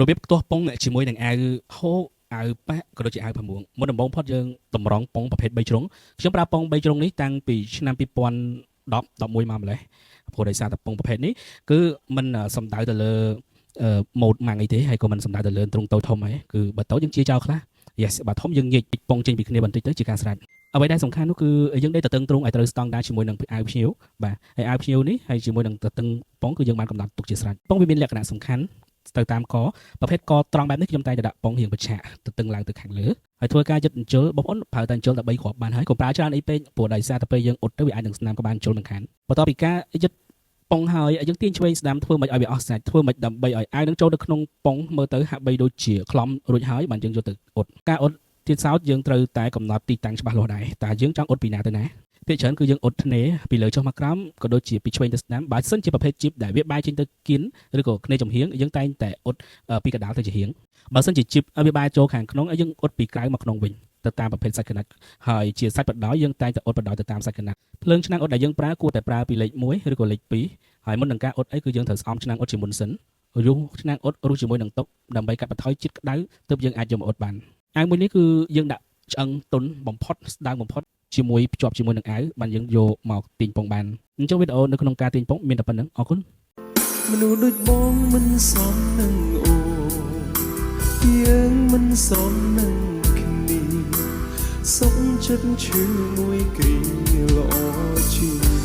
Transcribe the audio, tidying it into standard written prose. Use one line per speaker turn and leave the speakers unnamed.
របៀបផ្ទាស់ពងជាមួយនឹងអាវហូអាវប៉ាក់ក៏ដូចជាអាវផាមួងមុនដំបូងផុតយើងតម្រង់ពងប្រភេទ3ជ្រុងខ្ញុំប្រើពង3ជ្រុងនេះតាំងពីឆ្នាំ2010 11មកម្លេះព្រោះដោយសារតែពងប្រភេទនេះគឺมันសំដៅទៅលើម៉ូដម៉ាំងអីទេហើយក៏มันសំដៅទៅលើទ្រង់តូចធំហើយគឺបើតូចយើងជាចោលខ្លះ yes បើធំយើងញែកពងចេញពីគ្នាបន្តិចទៅជាការស្រេចអ្វីដែលសំខាន់នោះគឺយើងដេកតឹងទ្រង់ឲ្យត្រូវស្តង់ដារជាមួយនឹងអាវភ្ញៀវបាទហើយអាវភ្ញៀវនេះហើយជាមួយនឹងតឹងពងគឺយើងបានកំណត់ទុកជាស្រេចពងវាមានលក្ខណៈសំខាន់ទៅតាមកប្រភេទកត្រង់បែបនេះខ្ញុំតែងតែដាក់ពងរៀងបច្ឆាទៅតឹងឡើងទៅខាងលើហើយធ្វើការយឹតអញ្ជើបងប្អូនប្រើតែអញ្ជើតែ3គ្រាប់បានហើយកុំប្រើច្រើនអីពេកព្រោះដោយសារតែពេលយើងអ៊ុតទៅវាអាចនឹងស្នាមក៏បានអញ្ជើនឹងខានបន្ទាប់ពីការយឹតពងហើយយើងទាញឆ្វេងស្ដាំធ្វើមិនឲ្យវាអស់សាច់ធ្វើមិនដើម្បីឲ្យអាវនឹងចូលទៅក្នុងពងមើលទៅហាក់បីដូចជាខ្លំរួចហើយបានយើងយកទៅអ៊ុតការអ៊ុតទៀតសោតយើងត្រូវតែកំណត់ទីតាំងច្បាស់លាស់ដែរតើយើងចង់អ៊ុតពីណាទៅណាភាគច្រើនគឺយើងអ៊ុតធ្នេពីលើចុះមកក្រោមក៏ដូចជាពីឆ្វេងទៅស្ដាំបើសិនជាប្រភេទជីបដែលវាបែរចេញទៅគៀនឬក៏ធ្នេចំហៀងយើងតែងតែអ៊ុតពីកណ្ដាលទៅជាហៀងបើសិនជាជីបវាបែរចូលខាងក្នុងយើងអ៊ុតពីក្រៅមកក្នុងវិញទៅតាមប្រភេទសាច់កណាត់ហើយជាសាច់បដោយយើងតែងតែអ៊ុតបដោយទៅតាមសាច់កណាត់ភ្លើងឆ្នាំងអ៊ុតដែលយើងប្រើគួរតែប្រើពីលេខ1ឬក៏លេខ2ហើយមុននឹងការអ៊ុតអីគឺយើងត្រូវស្អំឆ្នាំងអ៊ុតជាមុនសិនរុះឆ្នាំងអ៊ុតរុះជាមួយនឹងតុដើម្បីកាត់បន្ថយជាតិក្តៅទើបយើងអាចយកមកអ៊ុតបានអាវមួយនេះគឺយើងដាក់ឆ្អឹងទុនបំផុតស្ដើងបំផុតជាមួយភ្ជាប់ជាមួយនឹងអាវបានយើងយកមកទាញពងបានអញ្ចឹងវីដេអូនៅក្នុងការទាញពងមានតែប៉ុណ្្នឹងអរគុណមនុស្សដូចបងមិនសមនឹងអូយើងមិនសមនឹងគ្នាសុខចិត្តឈឺមួយគ្រីល្អជា